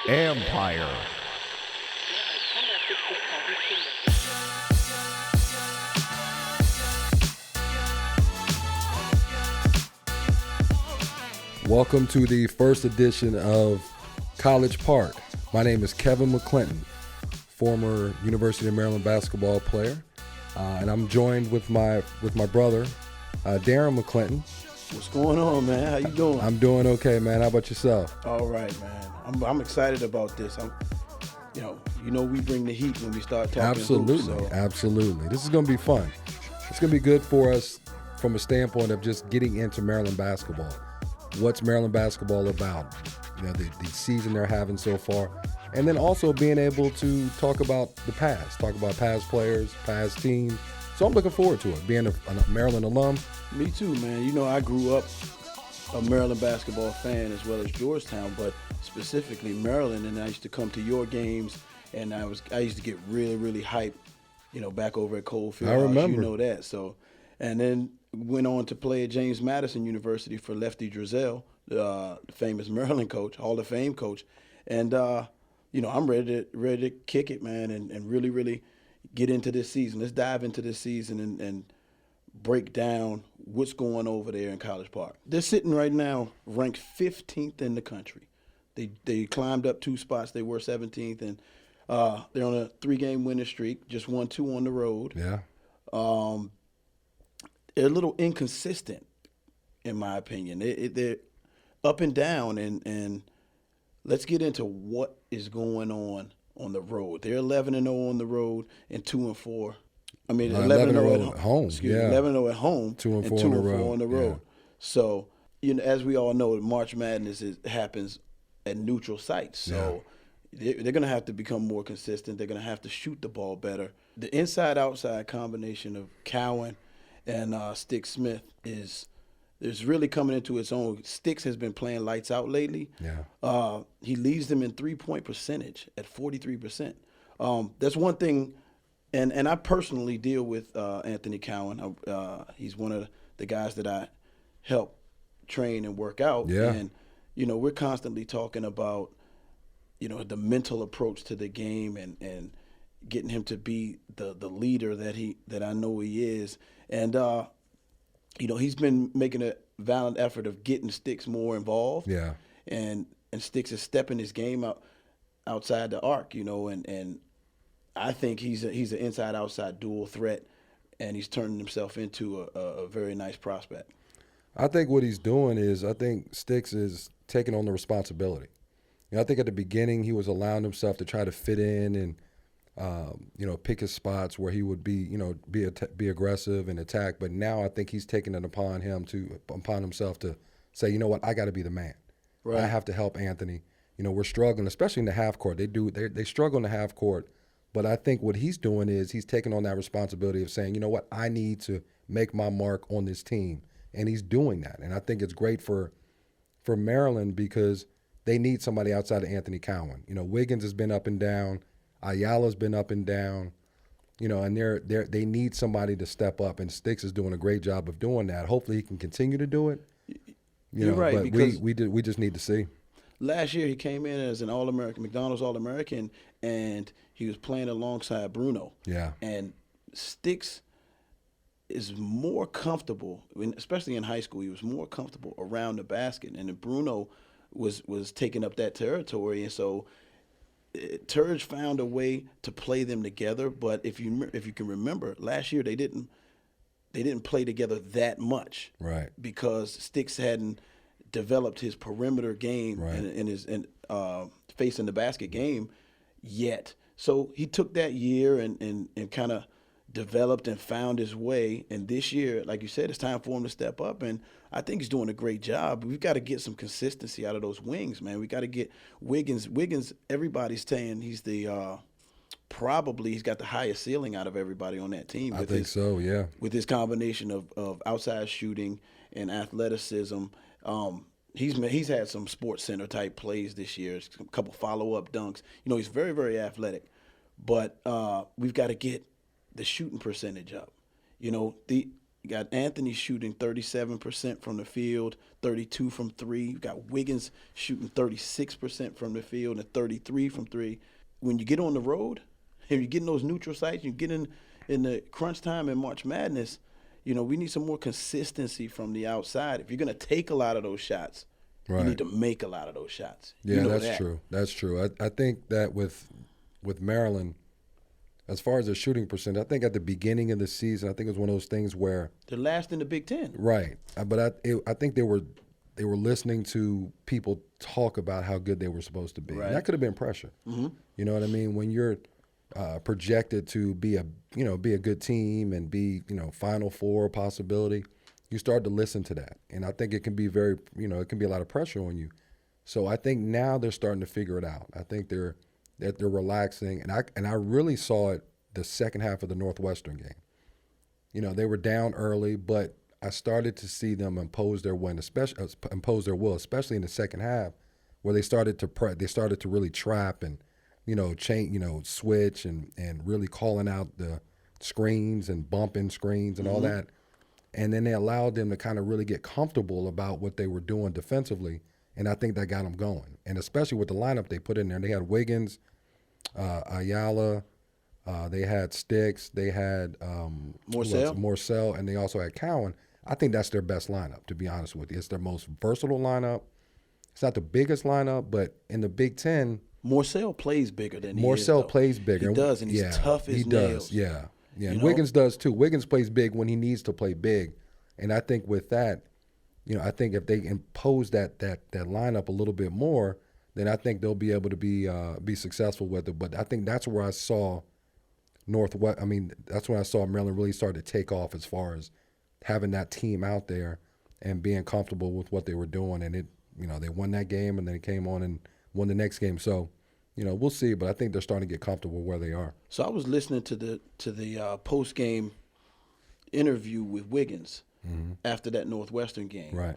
Empire. Welcome to the first edition of College Park. My name is Kevin McLinton, former University of Maryland basketball player, and I'm joined with my brother, Darren McLinton. What's going on, man? How you doing? I'm doing okay, man. How about yourself? All right, man. I'm excited about this. We bring the heat when we start talking. Absolutely, hoops, so. Absolutely. This is going to be fun. It's going to be good for us from a standpoint of just getting into Maryland basketball. What's Maryland basketball about? The season they're having so far. And then also being able to talk about the past, talk about past players, past teams. So I'm looking forward to it, being a Maryland alum. Me too, man. I grew up a Maryland basketball fan as well as Georgetown, but specifically Maryland, and I used to come to your games, and I used to get really, really hyped, back over at Coldfield. I remember. You know that. So, and then went on to play at James Madison University for Lefty Driesell, the famous Maryland coach, Hall of Fame coach, and I'm ready to kick it, man, and really, really get into this season. Let's dive into this season and break down what's going over there in College Park. They're sitting right now ranked 15th in the country. They climbed up 2 spots. They were 17th, and they're on a 3-game winning streak. Just won 2 on the road. Yeah. They're a little inconsistent, in my opinion. They're up and down, and let's get into what is going on the road. They're 11-0 on the road and 2-4. I mean, 11-0 at home. Excuse me, 11-0 at home 2-4 on the road. Yeah. So, as we all know, March Madness happens at neutral sites. So they're going to have to become more consistent. They're going to have to shoot the ball better. The inside-outside combination of Cowan and Stick Smith is really coming into its own. Sticks has been playing lights out lately. Yeah. He leads them in three-point percentage at 43%. That's one thing. And I personally deal with Anthony Cowan. He's one of the guys that I help train and work out. Yeah. And, we're constantly talking about, the mental approach to the game and getting him to be the leader that I know he is. And, he's been making a valiant effort of getting Sticks more involved. Yeah. And Sticks is stepping his game outside the arc, and I think he's an inside-outside dual threat, and he's turning himself into a very nice prospect. I think what he's doing is Sticks is taking on the responsibility. I think at the beginning he was allowing himself to try to fit in and pick his spots where he would be be aggressive and attack. But now I think he's taking it upon himself to say, you know what, I got to be the man. Right. I have to help Anthony. We're struggling, especially in the half court. They struggle in the half court. But I think what he's doing is he's taking on that responsibility of saying, you know what, I need to make my mark on this team. And he's doing that. And I think it's great for Maryland because they need somebody outside of Anthony Cowan. Wiggins has been up and down. Ayala's been up and down. And they need somebody to step up. And Sticks is doing a great job of doing that. Hopefully he can continue to do it. You're right. But because we just need to see. Last year he came in as an All-American, McDonald's All-American, and he was playing alongside Bruno. Yeah. And Sticks is more comfortable, especially in high school, he was more comfortable around the basket. And then Bruno was taking up that territory. And so Turge found a way to play them together. But if you can remember, last year they didn't play together that much. Right. Because Sticks hadn't developed his perimeter game and his facing the basket game yet. So he took that year and kind of developed and found his way. And this year, like you said, it's time for him to step up. And I think he's doing a great job. We've got to get some consistency out of those wings, man. We got to get Wiggins. Wiggins, everybody's saying he's probably he's got the highest ceiling out of everybody on that team. I think so, yeah. With his combination of outside shooting and athleticism. He's had some Sports Center type plays this year, a couple follow-up dunks. He's very, very athletic. But we've got to get the shooting percentage up. You got Anthony shooting 37% from the field, 32 from three. You got Wiggins shooting 36% from the field and 33 from three. When you get on the road and you get in those neutral sites, you get in the crunch time in March Madness, we need some more consistency from the outside. If you're going to take a lot of those shots, Right. you need to make a lot of those shots. Yeah, that's true. That's true. I think that with Maryland, as far as their shooting percent, I think at the beginning of the season, I think it was one of those things where they're last in the Big Ten. Right, but I think they were listening to people talk about how good they were supposed to be. Right. And that could have been pressure. Mm-hmm. You know what I mean? When you're projected to be a good team and be Final Four possibility, you start to listen to that, and I think it can be it can be a lot of pressure on you. So I think now they're starting to figure it out. I think they're relaxing, and I really saw it the second half of the Northwestern game. They were down early, but I started to see them impose their will, especially in the second half, where they started to really trap and switch and really calling out the screens and bumping screens and all that. And then they allowed them to kind of really get comfortable about what they were doing defensively, and I think that got them going. And especially with the lineup they put in there, they had Wiggins, Ayala, they had Sticks, they had Morcell, and they also had Cowan. I think that's their best lineup, to be honest with you. It's their most versatile lineup. It's not the biggest lineup, but in the Big Ten, Morcell plays bigger than he is. Morcell plays bigger. He does, and he's tough as nails. He does, yeah. And Wiggins does too. Wiggins plays big when he needs to play big. And I think with that, I think if they impose that lineup a little bit more, then I think they'll be able to be successful with it. But I think that's where I saw that's when I saw Maryland really start to take off as far as having that team out there and being comfortable with what they were doing. And they won that game, and then it came on and won the next game. So, we'll see, but I think they're starting to get comfortable where they are. So I was listening to the post game interview with Wiggins after that Northwestern game, Right?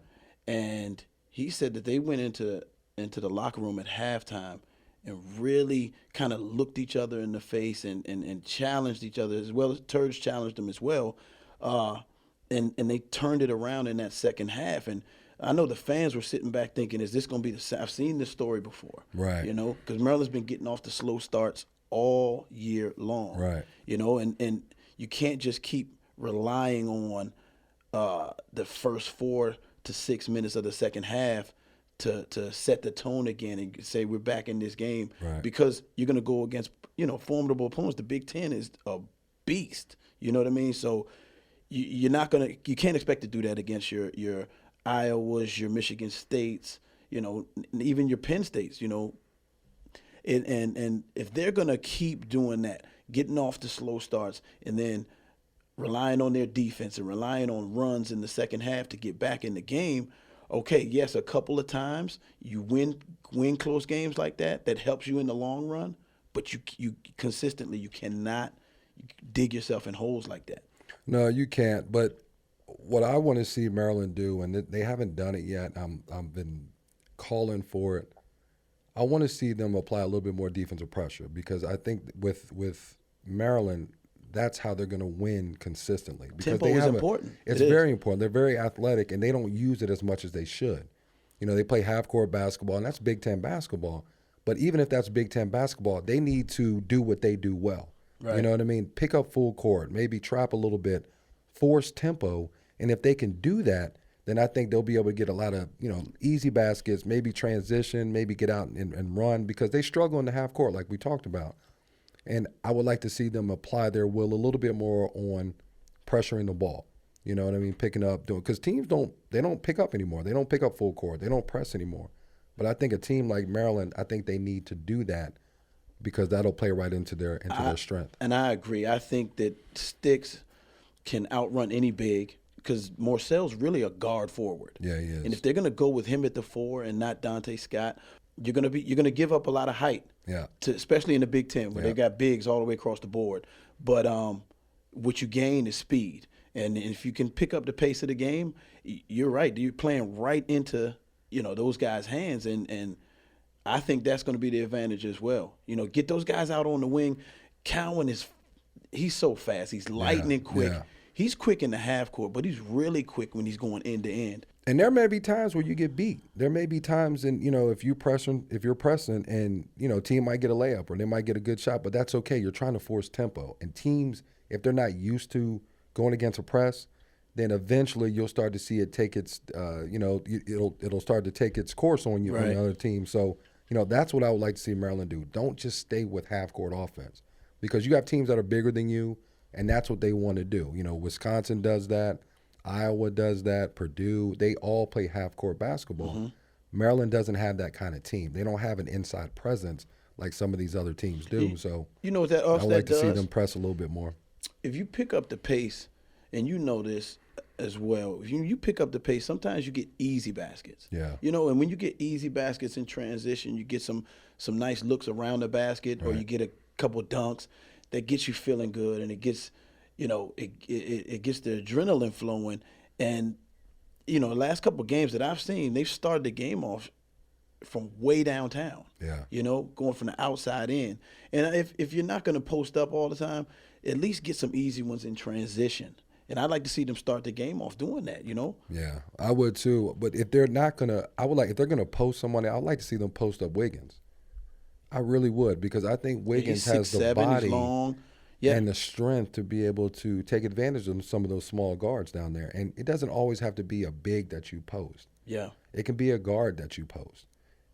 And he said that they went into the locker room at halftime and really kind of looked each other in the face and challenged each other, as well as Turge challenged them as well, and they turned it around in that second half. And I know the fans were sitting back thinking, is this going to be the same? I've seen this story before. Right. Because Maryland's been getting off the slow starts all year long. Right. And you can't just keep relying on the first 4 to 6 minutes of the second half to set the tone again and say we're back in this game. Right. Because you're going to go against, formidable opponents. The Big Ten is a beast. You know what I mean? So you can't expect to do that against your Iowas, your Michigan States, even your Penn States, and if they're going to keep doing that, getting off the slow starts and then relying on their defense and relying on runs in the second half to get back in the game, okay, yes, a couple of times you win close games like that helps you in the long run, but you consistently, you cannot dig yourself in holes like that. No, you can't, but what I want to see Maryland do, and they haven't done it yet, I've been calling for it. I want to see them apply a little bit more defensive pressure, because I think with Maryland, that's how they're going to win consistently. Because Tempo is important. It's very important. They're very athletic, and they don't use it as much as they should. They play half-court basketball, and that's Big Ten basketball. But even if that's Big Ten basketball, they need to do what they do well. Right. You know what I mean? Pick up full court, maybe trap a little bit, force tempo. And if they can do that, then I think they'll be able to get a lot of, easy baskets, maybe transition, maybe get out and run, because they struggle in the half court like we talked about. And I would like to see them apply their will a little bit more on pressuring the ball. You know what I mean? Picking up, because teams don't pick up anymore. They don't pick up full court. They don't press anymore. But I think a team like Maryland, I think they need to do that, because that'll play right into their strength. And I agree. I think that Sticks can outrun any big, because Morcell's really a guard forward. Yeah, he is. And if they're going to go with him at the 4 and not Dante Scott, you're going to give up a lot of height. Yeah. Especially in the Big Ten, where they got bigs all the way across the board. But what you gain is speed. And if you can pick up the pace of the game, you're right. You're playing right into, those guys' hands, and I think that's going to be the advantage as well. Get those guys out on the wing. Cowan he's so fast. He's lightning quick. Yeah. he's quick in the half court, but he's really quick when he's going end to end. And there may be times where you get beat. There may be times, and if you're pressing, and team might get a layup or they might get a good shot, but that's okay. You're trying to force tempo, and teams, if they're not used to going against a press, then eventually you'll start to see it take its, it'll start to take its course on you, on the other team. So that's what I would like to see Maryland do. Don't just stay with half court offense, because you have teams that are bigger than you, and that's what they want to do. Wisconsin does that. Iowa does that. Purdue, they all play half-court basketball. Mm-hmm. Maryland doesn't have that kind of team. They don't have an inside presence like some of these other teams do. So what that I would like to does? see them press a little bit more. If you pick up the pace, and you know this as well, if you pick up the pace, sometimes you get easy baskets. Yeah. And when you get easy baskets in transition, you get some nice looks around the basket, or you get a couple dunks that gets you feeling good, and it gets – it gets the adrenaline flowing. And, the last couple of games that I've seen, they've started the game off from way downtown. Yeah. Going from the outside in. And if you're not going to post up all the time, at least get some easy ones in transition. And I'd like to see them start the game off doing that, Yeah, I would too. But if they're not going to, if they're going to post somebody, I'd like to see them post up Wiggins. I really would, because I think Wiggins has the body. He's long. Yeah. And the strength to be able to take advantage of some of those small guards down there. And it doesn't always have to be a big that you post. Yeah. It can be a guard that you post.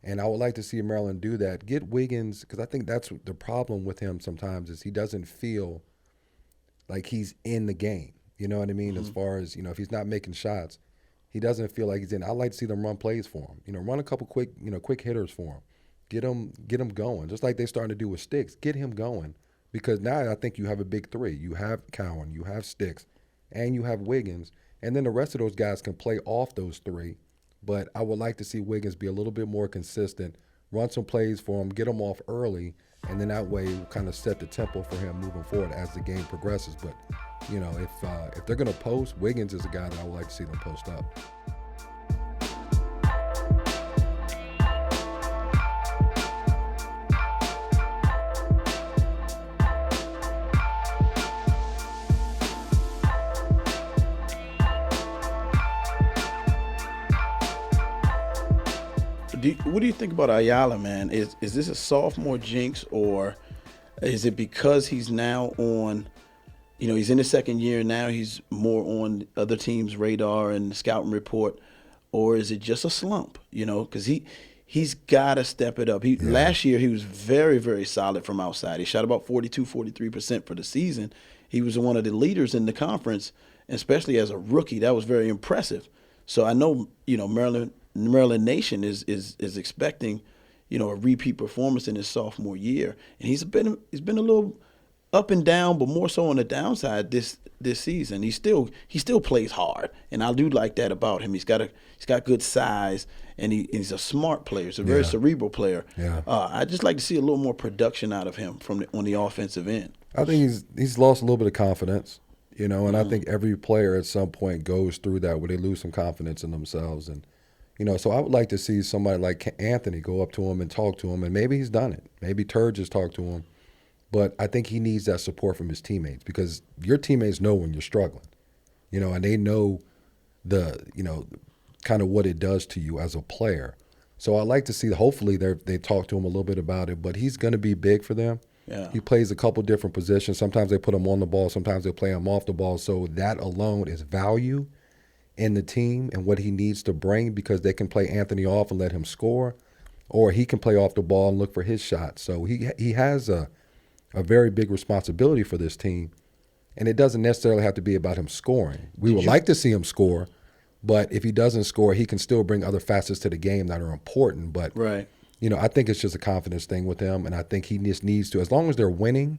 And I would like to see Maryland do that. Get Wiggins, because I think that's the problem with him sometimes, is he doesn't feel like he's in the game. You know what I mean? Mm-hmm. As far as, if he's not making shots, he doesn't feel like he's in. I'd like to see them run plays for him. Run a couple quick hitters for him. Get him going. Just like they're starting to do with Sticks. Get him going. Because now I think you have a big three. You have Cowan, you have Sticks, and you have Wiggins. And then the rest of those guys can play off those three. But I would like to see Wiggins be a little bit more consistent, run some plays for him, get him off early, and then that way we'll kind of set the tempo for him moving forward as the game progresses. But, if they're going to post, Wiggins is a guy that I would like to see them post up. What do you think about Ayala, man? Is this a sophomore jinx, or is it because he's now on, he's in his second year, now he's more on other teams' radar and the scouting report, or is it just a slump, because he's got to step it up. Last year he was very, very solid from outside. He shot about 43% for the season. He was one of the leaders in the conference, especially as a rookie. That was very impressive. So I know, Maryland Nation is expecting, a repeat performance in his sophomore year, and he's been a little up and down, but more so on the downside this season. He still plays hard, and I do like that about him. He's got good size, and he's a smart player. He's a very cerebral player. Yeah. I just like to see a little more production out of him on the offensive end. I think he's lost a little bit of confidence, and I think every player at some point goes through that where they lose some confidence in themselves. And so I would like to see somebody like Anthony go up to him and talk to him, and maybe he's done it. Maybe Turge has talked to him. But I think he needs that support from his teammates, because your teammates know when you're struggling, and they know kind of what it does to you as a player. So I like to see, hopefully they talk to him a little bit about it, but he's going to be big for them. Yeah. He plays a couple different positions. Sometimes they put him on the ball. Sometimes they play him off the ball. So that alone is value in the team and what he needs to bring, because they can play Anthony off and let him score, or he can play off the ball and look for his shot. So he has a very big responsibility for this team, and it doesn't necessarily have to be about him scoring. We would like to see him score, but if he doesn't score, he can still bring other facets to the game that are important. But right. I think it's just a confidence thing with him, and I think he just needs to, as long as they're winning,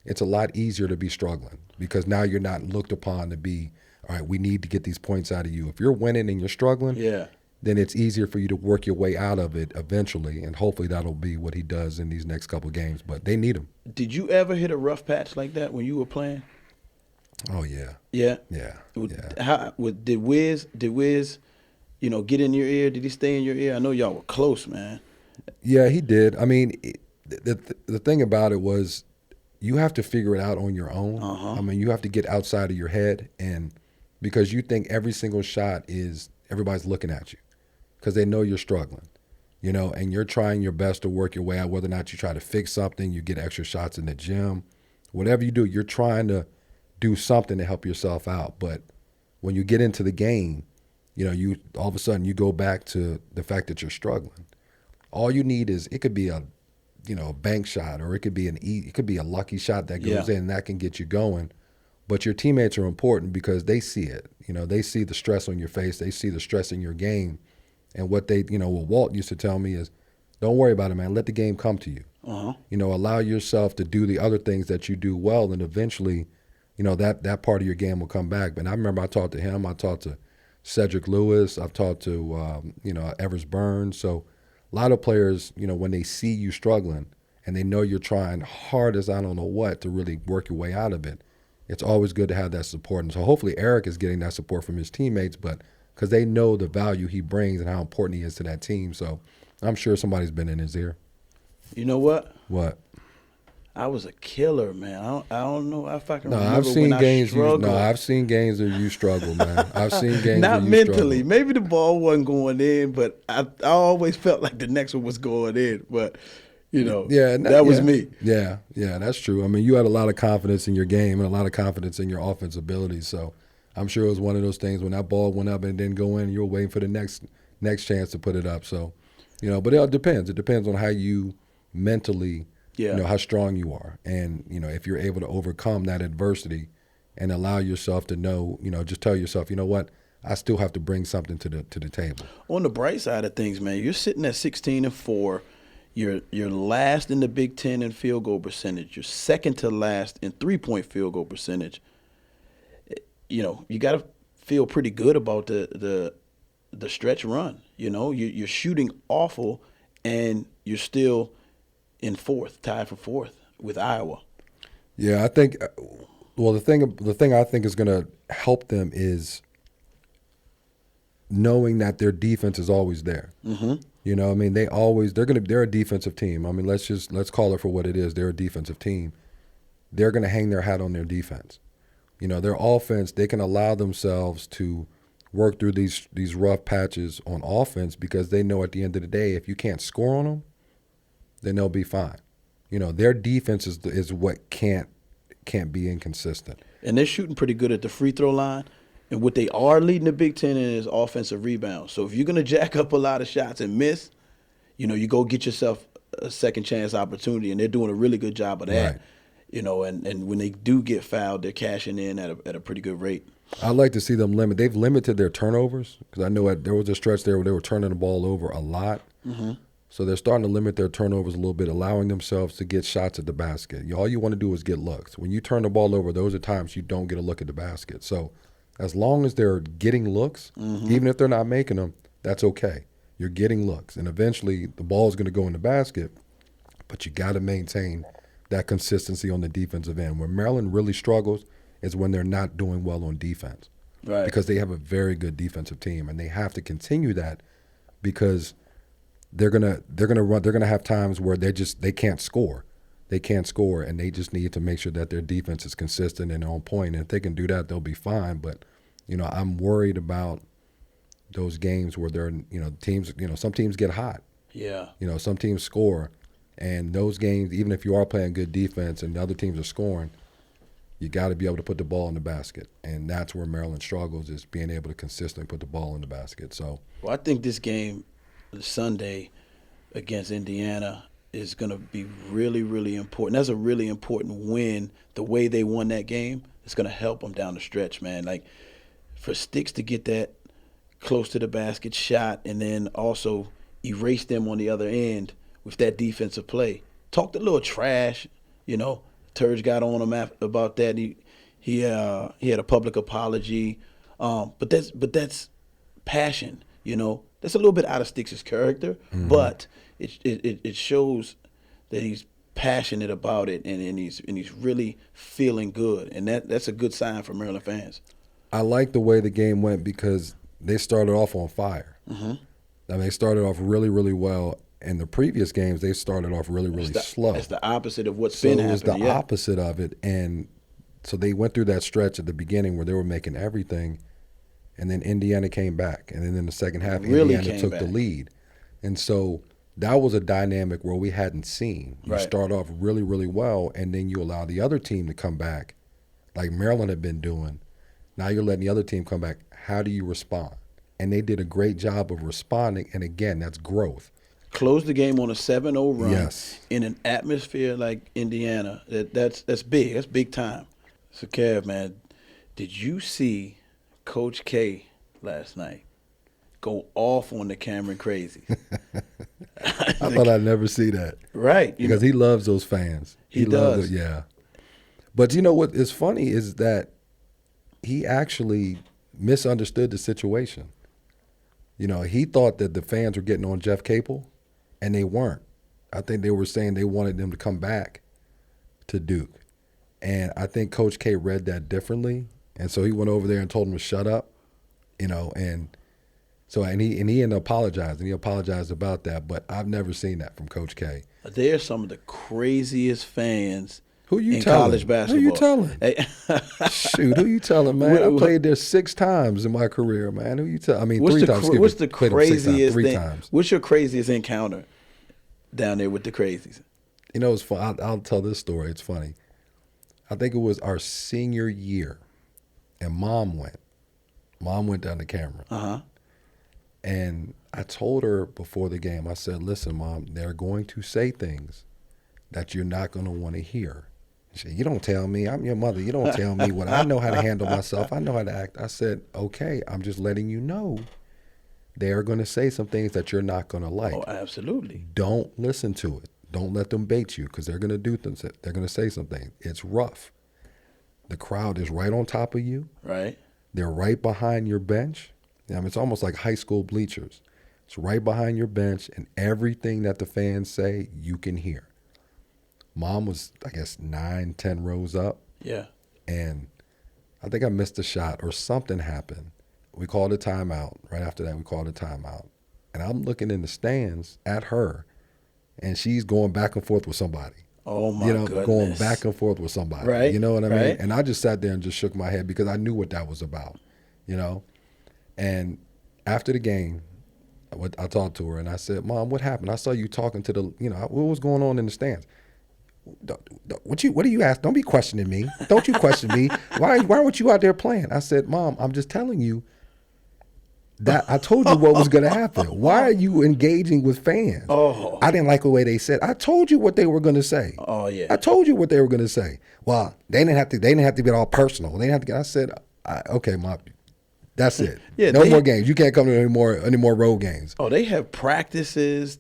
it's a lot easier to be struggling, because now you're not looked upon to be, all right, we need to get these points out of you. If you're winning and you're struggling, then it's easier for you to work your way out of it eventually, and hopefully that'll be what he does in these next couple of games. But they need him. Did you ever hit a rough patch like that when you were playing? Oh, yeah. Yeah? Yeah. Did Wiz, get in your ear? Did he stay in your ear? I know y'all were close, man. Yeah, he did. I mean, the thing about it was you have to figure it out on your own. I mean, you have to get outside of your head, and because you think every single shot is everybody's looking at you because they know you're struggling, and you're trying your best to work your way out, whether or not you try to fix something, you get extra shots in the gym, whatever you do, you're trying to do something to help yourself out. But when you get into the game, you all of a sudden you go back to the fact that you're struggling. All you need is, it could be a bank shot, or it could be a lucky shot that goes in, and that can get you going. But your teammates are important because they see it. They see the stress on your face. They see the stress in your game. And what what Walt used to tell me is, don't worry about it, man. Let the game come to you. Allow yourself to do the other things that you do well, and eventually, that part of your game will come back. But I remember I talked to him. I talked to Cedric Lewis. I've talked to, Evers Burns. So a lot of players, when they see you struggling and they know you're trying hard as I don't know what to really work your way out of it, it's always good to have that support. And so hopefully Eric is getting that support from his teammates, but because they know the value he brings and how important he is to that team. So I'm sure somebody's been in his ear. You know what? What? I was a killer, man. I don't know if I can No, remember I've seen when games. I struggled. I've seen games where you struggle, man. I've seen games Not where you mentally. struggle. Maybe the ball wasn't going in, but I always felt like the next one was going in. But that was me. Yeah, that's true. I mean, you had a lot of confidence in your game and a lot of confidence in your offensive abilities. So I'm sure it was one of those things when that ball went up and didn't go in, you were waiting for the next chance to put it up. So, but it all depends. It depends on how you mentally, how strong you are. And, if you're able to overcome that adversity and allow yourself to know, just tell yourself, you know what, I still have to bring something to the table. On the bright side of things, man, you're sitting at 16-4. You're last in the Big Ten in field goal percentage. You're second to last in three-point field goal percentage. You got to feel pretty good about the stretch run. You're shooting awful, and you're still in fourth, tied for fourth with Iowa. Yeah, I think. Well, the thing I think is going to help them is knowing that their defense is always there. Mm-hmm. I mean, they're a defensive team. I mean, let's call it for what it is. They're a defensive team. They're going to hang their hat on their defense. Their offense, they can allow themselves to work through these rough patches on offense because they know at the end of the day, if you can't score on them, then they'll be fine. Their defense is what can't be inconsistent. And they're shooting pretty good at the free throw line. And what they are leading the Big Ten in is offensive rebounds. So if you're going to jack up a lot of shots and miss, you go get yourself a second chance opportunity, and they're doing a really good job of that. Right. And when they do get fouled, they're cashing in at a pretty good rate. I like to see them limit. They've limited their turnovers because I know there was a stretch there where they were turning the ball over a lot. Mm-hmm. So they're starting to limit their turnovers a little bit, allowing themselves to get shots at the basket. All you want to do is get looks. When you turn the ball over, those are times you don't get a look at the basket. So as long as they're getting looks, even if they're not making them, that's okay. You're getting looks. And eventually the ball is going to go in the basket, but you got to maintain that consistency on the defensive end. Where Maryland really struggles is when they're not doing well on defense. Right. Because they have a very good defensive team, and they have to continue that because they're gonna have times where they can't score. They can't score, and they just need to make sure that their defense is consistent and on point. And if they can do that, they'll be fine. But, I'm worried about those games where teams, some teams get hot. Yeah. Some teams score. And those games, even if you are playing good defense and the other teams are scoring, you got to be able to put the ball in the basket. And that's where Maryland struggles, is being able to consistently put the ball in the basket. So, well, I think this game Sunday against Indiana is going to be really, really important. That's a really important win. The way they won that game, it's going to help them down the stretch, man. Like, for Sticks to get that close to the basket shot and then also erase them on the other end with that defensive play. Talked a little trash, Turge got on him about that. He had a public apology, but that's passion, That's a little bit out of Sticks' character, but it shows that he's passionate about it and he's really feeling good, and that's a good sign for Maryland fans. I like the way the game went because they started off on fire. Mm-hmm. I mean, they started off really, really well, And the previous games, they started off really slow. It's the opposite of what's So been it was happening. the opposite of it. And so they went through that stretch at the beginning where they were making everything. And then Indiana came back. And then in the second half, Really Indiana took the lead. And so that was a dynamic where we hadn't seen. You start off really well, and then you allow the other team to come back, like Maryland had been doing. Now you're letting the other team come back. How do you respond? And they did a great job of responding. And again, that's growth. Close the game on a 7-0 run Yes. in an atmosphere like Indiana. That's big. That's big time. So, Kev, man, did you see Coach K last night go off on the Cameron Crazies? I thought I'd never see that. Right. Because he loves those fans. He loves does. it, yeah. But you know what is funny is that he actually misunderstood the situation. You know, he thought that the fans were getting on Jeff Capel, and they weren't. I think they were saying they wanted them to come back to Duke. And I think Coach K read that differently. And so he went over there and told him to shut up, you know, and he ended up apologizing. He apologized about that, but I've never seen that from Coach K. They're some of the craziest fans Who you in telling? college basketball. Who you telling? Hey. Shoot, who you telling, man? I played there 6 times in my career, man. Who you telling? I mean, What's 3 times. Excuse what's me. the Played them 6 times, craziest 3 thing? times. What's your craziest encounter down there with the Crazies? You know, it's fun. I'll tell this story. It's funny. I think it was our senior year, and Mom went. Mom went down to Cameron. Uh-huh. And I told her before the game, I said, listen, Mom, they're going to say things that you're not going to want to hear. She said, you don't tell me. I'm your mother. You don't tell me what I know how to handle myself. I know how to act. I said, okay, I'm just letting you know they're going to say some things that you're not going to like. Oh, absolutely. Don't listen to it. Don't let them bait you because they're going to do things. They're going to say something. It's rough. The crowd is right on top of you. Right. They're right behind your bench. I mean, it's almost like high school bleachers. It's right behind your bench, and everything that the fans say, you can hear. Mom was, I guess, 9, 10 rows up. Yeah. And I think I missed a shot or something happened. We called a timeout. Right after that, we called a timeout. And I'm looking in the stands at her, and she's going back and forth with somebody. Oh, my goodness. Going back and forth with somebody. Right. You know what I mean? Right. And I just sat there and just shook my head because I knew what that was about, you know? And after the game, I talked to her, and I said, Mom, what happened? I saw you talking to what was going on in the stands? What do you ask? Don't be questioning me. Don't you question me. Why weren't you out there playing? I said, Mom, I'm just telling you that I told you what was going to happen. Why are you engaging with fans? Oh. I didn't like the way they said. I told you what they were going to say. Oh, yeah. I told you what they were going to say. Well, they didn't have to get all personal. They didn't have to. I said, okay, Mom, that's it. Yeah, no more games. You can't come to any more road games. Oh, they have practices.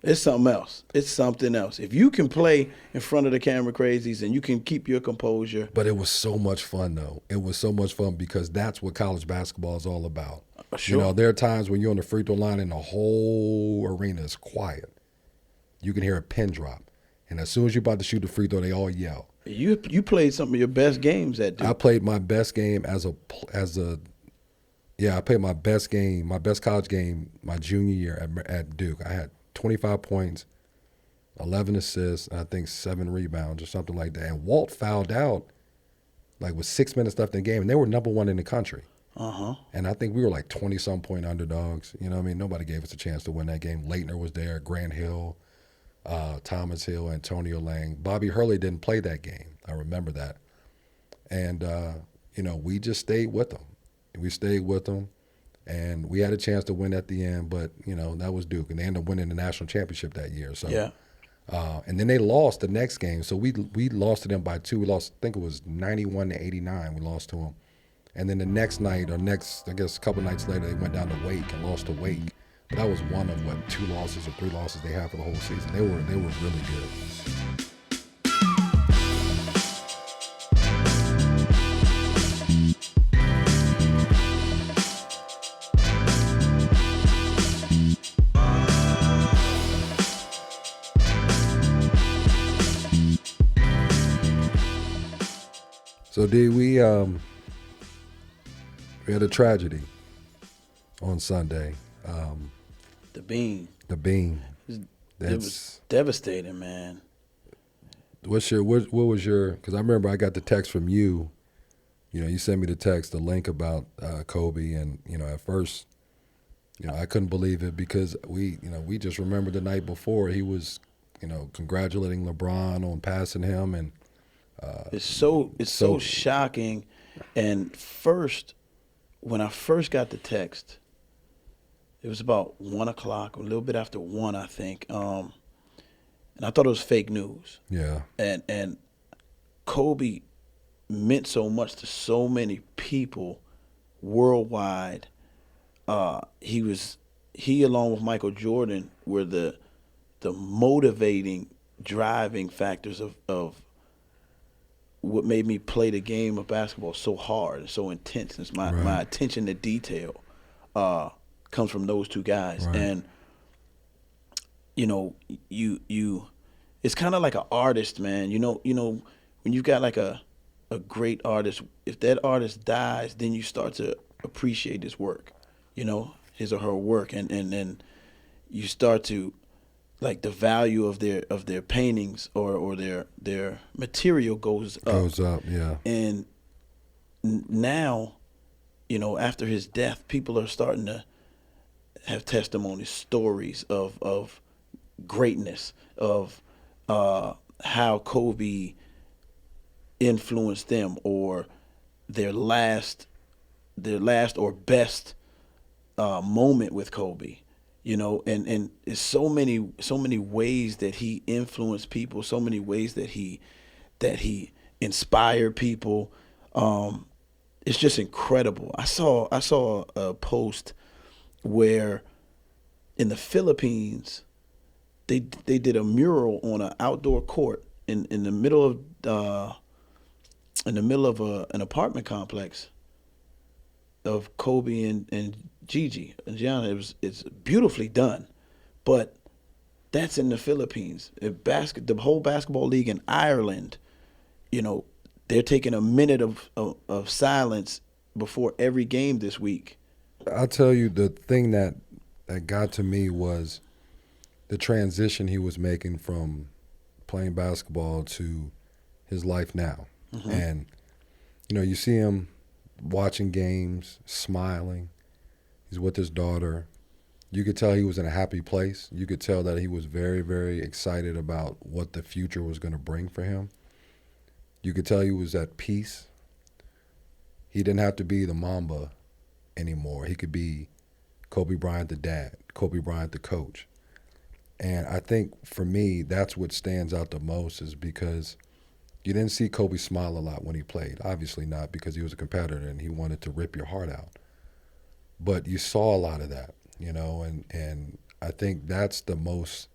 It's something else. It's something else. If you can play in front of the Cameron Crazies and you can keep your composure. But it was so much fun, though. It was so much fun because that's what college basketball is all about. Sure. You know, there are times when you're on the free throw line and the whole arena is quiet. You can hear a pin drop. And as soon as you're about to shoot the free throw, they all yell. You played some of your best games at Duke. I played my best game I played my best college game my junior year at Duke. I had 25 points, 11 assists, and I think 7 rebounds or something like that. And Walt fouled out like with 6 minutes left in the game, and they were number 1 in the country. Uh-huh. And I think we were like 20-some point underdogs. You know what I mean? Nobody gave us a chance to win that game. Leitner was there, Grant Hill, Thomas Hill, Antonio Lang. Bobby Hurley didn't play that game. I remember that. And, we just stayed with them. We stayed with them. And we had a chance to win at the end, but, that was Duke. And they ended up winning the national championship that year. So, yeah. And then they lost the next game. So we lost to them by 2. We lost, I think it was 91-89 we lost to them. And then the next night, I guess a couple nights later, they went down to Wake and lost to Wake. But that was one of, 2 losses or 3 losses they had for the whole season. They were really good. So, D, we had a tragedy on Sunday. The bean. The bean. It was devastating, man. What was your? Because I remember I got the text from you. You know, you sent me the text, the link about Kobe, and at first, I couldn't believe it because we just remembered the night before he was, congratulating LeBron on passing him, and it's so shocking. And first, when I first got the text, it was about 1 o'clock, a little bit after 1, I think. And I thought it was fake news. Yeah. And Kobe meant so much to so many people worldwide. He along with Michael Jordan were the motivating, driving factors of what made me play the game of basketball so hard and so intense. It's my attention to detail comes from those two guys. Right. And you it's kind of like an artist, man. When you got like a great artist, if that artist dies, then you start to appreciate his work, his or her work, and you start to like the value of their paintings or their material goes up. Yeah. And now, after his death, people are starting to have testimonies, stories of greatness, of how Kobe influenced them, or their last or best moment with Kobe. And it's so many ways that he influenced people, so many ways that he inspired people. It's just incredible. I saw a post where in the Philippines they did a mural on an outdoor court in the middle of an apartment complex of Kobe and Gigi and Gianna. It's beautifully done, but that's in the Philippines. The whole basketball league in Ireland, they're taking a minute of silence before every game this week. I'll tell you, the thing that got to me was the transition he was making from playing basketball to his life now. Mm-hmm. And, you see him watching games, smiling. He's with his daughter. You could tell he was in a happy place. You could tell that he was very, very excited about what the future was going to bring for him. You could tell he was at peace. He didn't have to be the Mamba anymore. He could be Kobe Bryant the dad, Kobe Bryant the coach. And I think for me, that's what stands out the most, is because you didn't see Kobe smile a lot when he played. Obviously not, because he was a competitor and he wanted to rip your heart out. But you saw a lot of that, and I think that's the most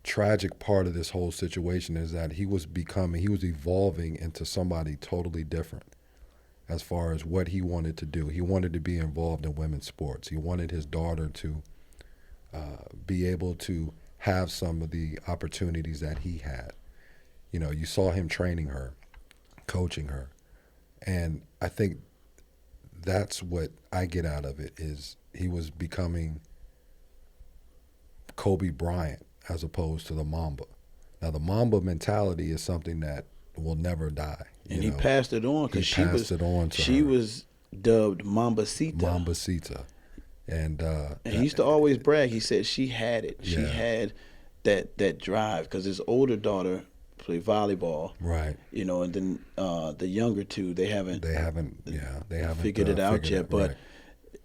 tragic part of this whole situation, is that he was evolving into somebody totally different as far as what he wanted to do. He wanted to be involved in women's sports. He wanted his daughter to be able to have some of the opportunities that he had. You saw him training her, coaching her. And I think that's what I get out of it, is he was becoming Kobe Bryant as opposed to the Mamba. Now, the Mamba mentality is something that will never die. And he passed it on, because she was dubbed Mambacita. Mambacita. And he used to always brag. He said she had it. She had that drive, because his older daughter played volleyball, right? And then the younger two, they haven't figured it out yet. But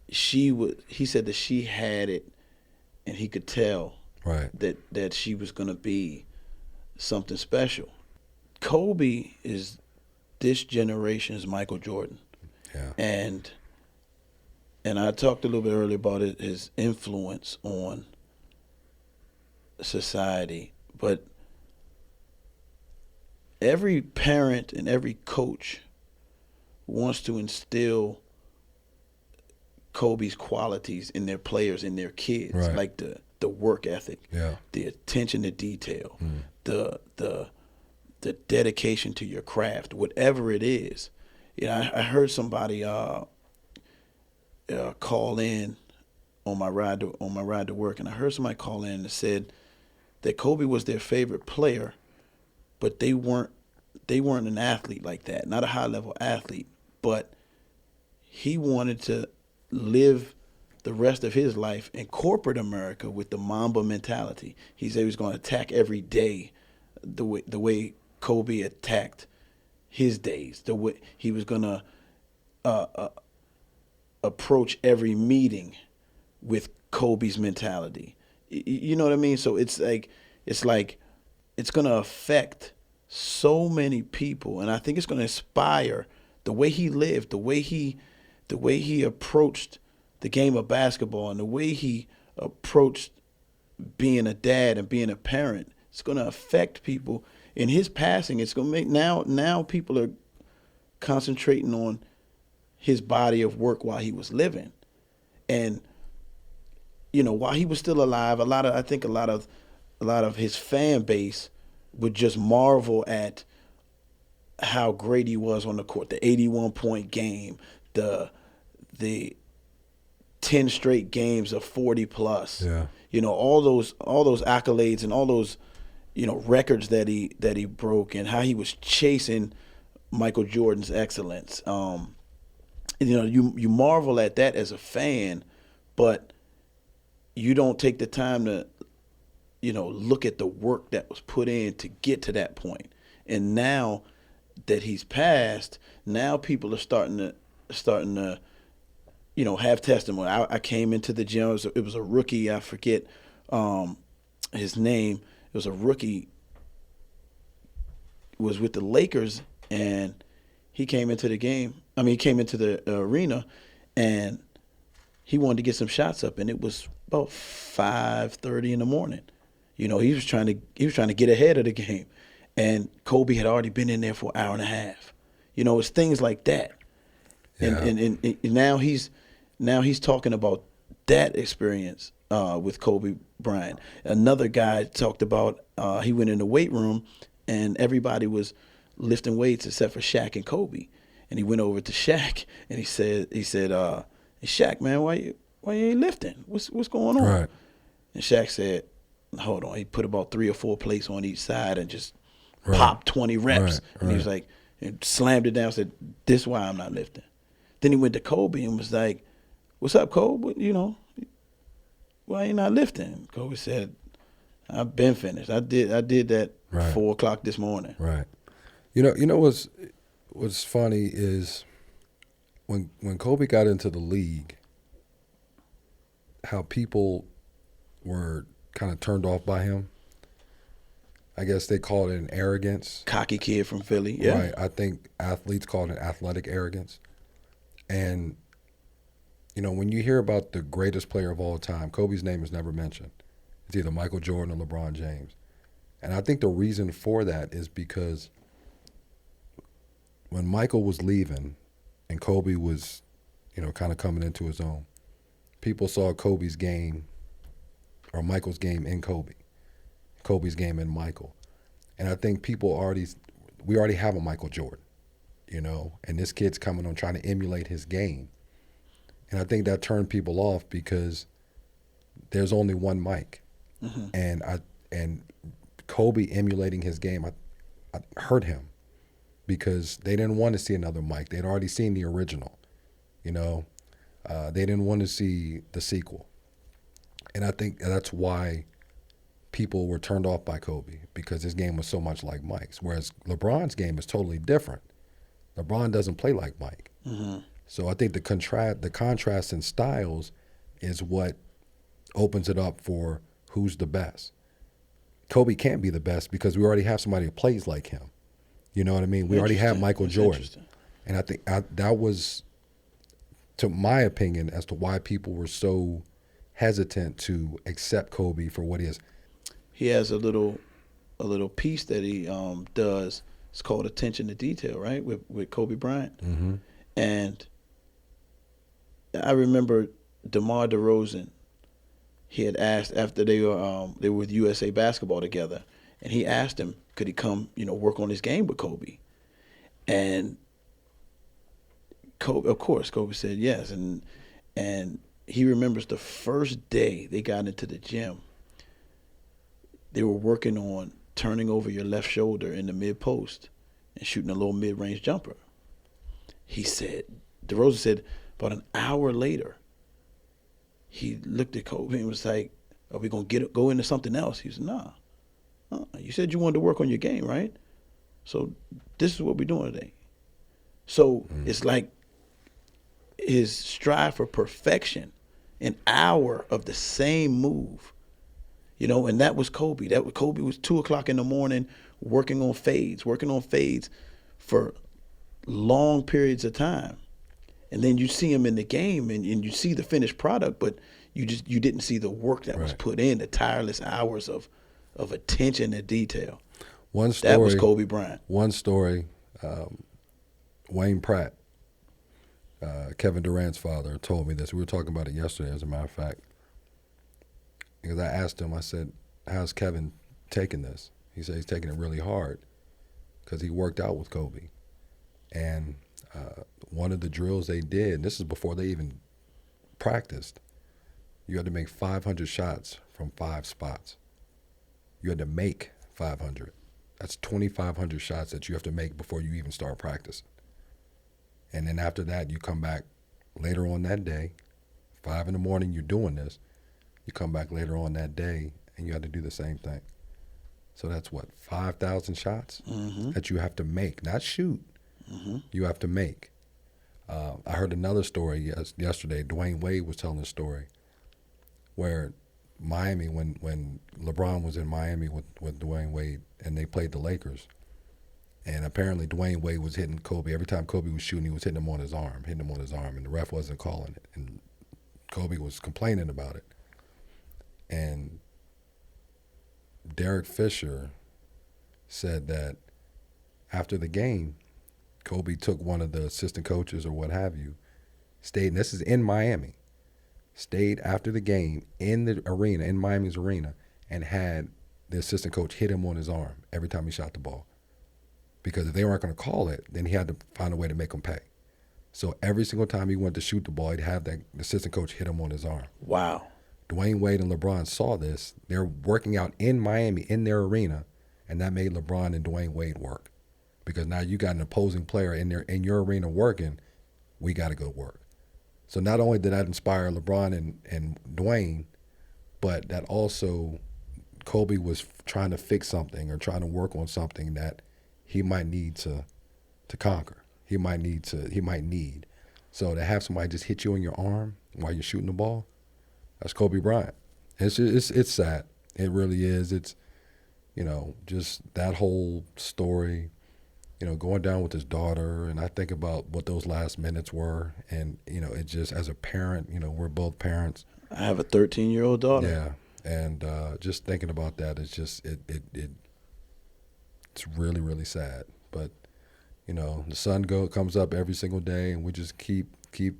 he said that she had it, and he could tell, right, that she was gonna be something special. Kobe is this generation's Michael Jordan, and I talked a little bit earlier about his influence on society, but every parent and every coach wants to instill Kobe's qualities in their players, in their kids, right, like the work ethic, yeah, the attention to detail, the dedication to your craft, whatever it is. You know, I heard somebody call in on my ride to work, and I heard somebody call in and said that Kobe was their favorite player, but they weren't an athlete like that, not a high level athlete, but he wanted to live the rest of his life in corporate America with the Mamba mentality. He said he was going to attack every day the way Kobe attacked his days. The way he was going to approach every meeting with Kobe's mentality. You know what I mean? So it's like it's going to affect so many people, and I think it's going to inspire the way he lived, the way he approached the game of basketball, and the way he approached being a dad and being a parent. It's going to affect people. In his passing, it's going to make now people are concentrating on his body of work while he was living, and while he was still alive, I think a lot of his fan base would just marvel at how great he was on the court. The 81-point game, the 10 straight games of 40 plus. Yeah. All those accolades and all those records that he broke, and how he was chasing Michael Jordan's excellence. You marvel at that as a fan, but you don't take the time to look at the work that was put in to get to that point. And now that he's passed, now people are starting to have testimony. I came into the gym. It was a rookie. I forget his name. It was a rookie. Was with the Lakers, and he came into the game. He came into the arena, and he wanted to get some shots up, and it was about 5:30 in the morning. He was trying to get ahead of the game, and Kobe had already been in there for an hour and a half. It's things like that. Yeah. And now he's talking about that experience with Kobe Bryant. Another guy talked about he went in the weight room and everybody was lifting weights except for Shaq and Kobe. And he went over to Shaq and he said, Shaq, man, why you ain't lifting? What's going on? Right. And Shaq said, hold on. He put about 3 or 4 plates on each side and just Right. popped 20 reps. Right. And he was like, and slammed it down, said, this is why I'm not lifting. Then he went to Kobe and was like, what's up, Kobe? Why you not lifting? Kobe said, I've been finished. I did that Right. 4 o'clock this morning. Right. What's funny is when Kobe got into the league, how people were kind of turned off by him. I guess they called it an arrogance. Cocky kid from Philly, yeah. Right. I think athletes call it an athletic arrogance. And, when you hear about the greatest player of all time, Kobe's name is never mentioned. It's either Michael Jordan or LeBron James. And I think the reason for that is because when Michael was leaving and Kobe was, kind of coming into his own, people saw Kobe's game or Michael's game in Kobe, Kobe's game in Michael. And I think we already have a Michael Jordan, and this kid's coming on trying to emulate his game. And I think that turned people off because there's only one Mike. Mm-hmm. And Kobe emulating his game, I hurt him because they didn't want to see another Mike. They'd already seen the original, they didn't want to see the sequel. And I think that's why people were turned off by Kobe, because his game was so much like Mike's, whereas LeBron's game is totally different. LeBron doesn't play like Mike. Mm-hmm. So I think the contrast in styles is what opens it up for who's the best. Kobe can't be the best because we already have somebody who plays like him. You know what I mean? We already have Michael Jordan. And I think that was, to my opinion, as to why people were so hesitant to accept Kobe for what he is. He has a little piece that he does. It's called Attention to Detail, right? With Kobe Bryant. Mm-hmm. And I remember DeMar DeRozan. He had asked after they were with USA Basketball together, and he asked him, could he come, work on his game with Kobe? And Kobe, of course, Kobe said yes, and he remembers the first day they got into the gym. They were working on turning over your left shoulder in the mid-post and shooting a little mid-range jumper. He said, DeRozan said, about an hour later, he looked at Kobe and was like, are we going to go into something else? He said, nah. You said you wanted to work on your game, right? So this is what we're doing today. So it's like his strive for perfection, an hour of the same move. You know, and that was Kobe. Kobe was 2 o'clock in the morning working on fades for long periods of time. And then you see him in the game and you see the finished product, but you didn't see the work that was put in, the tireless hours of attention to detail. One story, that was Kobe Bryant. One story, Wayne Pratt, Kevin Durant's father, told me this. We were talking about it yesterday, as a matter of fact. Because I asked him, I said, how's Kevin taking this? He said he's taking it really hard because he worked out with Kobe. And one of the drills they did, this is before they even practiced, you had to make 500 shots from 5 spots. You had to make 500. That's 2,500 shots that you have to make before you even start practicing. And then after that, you come back later on that day, 5 in the morning, you're doing this. You come back later on that day, and you have to do the same thing. So that's what, 5,000 shots that you have to make, not shoot. You have to make. I heard another story yesterday. Dwayne Wade was telling a story where Miami, when LeBron was in Miami with Dwayne Wade, and they played the Lakers, and apparently Dwayne Wade was hitting Kobe. Every time Kobe was shooting, he was hitting him on his arm, and the ref wasn't calling it. And Kobe was complaining about it. And Derek Fisher said that after the game, Kobe took one of the assistant coaches or what have you, stayed, and this is in Miami, stayed after the game in the arena, in Miami's arena, and had the assistant coach hit him on his arm every time he shot the ball. Because if they weren't going to call it, then he had to find a way to make him pay. So every single time he went to shoot the ball, he'd have the assistant coach hit him on his arm. Wow. Dwayne Wade and LeBron saw this. They're working out in Miami, in their arena, and that made LeBron and Dwayne Wade work. Because now you got an opposing player in your arena working, we got to go work. So not only did that inspire LeBron and Dwayne, but that also Kobe was trying to fix something or trying to work on something that he might need to conquer. He might need. So to have somebody just hit you in your arm while you're shooting the ball, that's Kobe Bryant. It's sad. It really is. It's, just that whole story, going down with his daughter, and I think about what those last minutes were, and it just, as a parent, we're both parents. I have a 13-year-old daughter. Yeah, and just thinking about that is just it's really, really sad. But the sun comes up every single day, and we just keep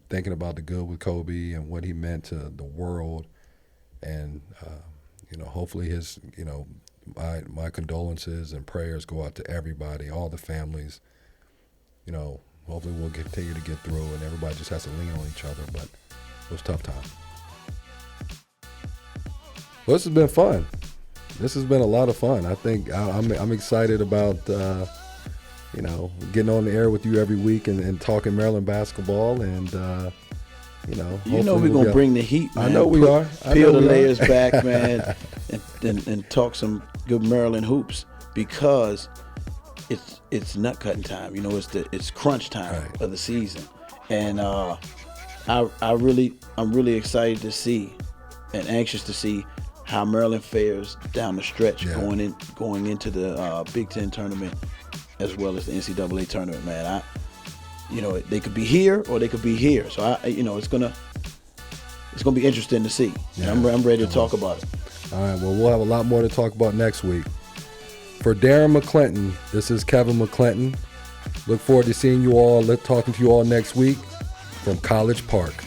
thinking about the good with Kobe and what he meant to the world, and hopefully his my condolences and prayers go out to everybody, all the families. Hopefully we'll continue to get through, and everybody just has to lean on each other. But it was a tough time. Well, this has been fun. This has been a lot of fun. I think I'm excited about getting on the air with you every week and talking Maryland basketball, and we're gonna bring the heat, man. I know we are. Peel the layers back, man, and talk some good Maryland hoops, because it's nut cutting time. It's crunch time of the season, and I'm really excited to see and anxious to see how Maryland fares down the stretch going into the Big Ten tournament as well as the NCAA tournament, man. They could be here or they could be here. So it's gonna be interesting to see. Yeah, I'm ready to talk about it. All right. Well, we'll have a lot more to talk about next week. For Darren McLinton, this is Kevin McLinton. Look forward to seeing you all. Talking to you all next week from College Park.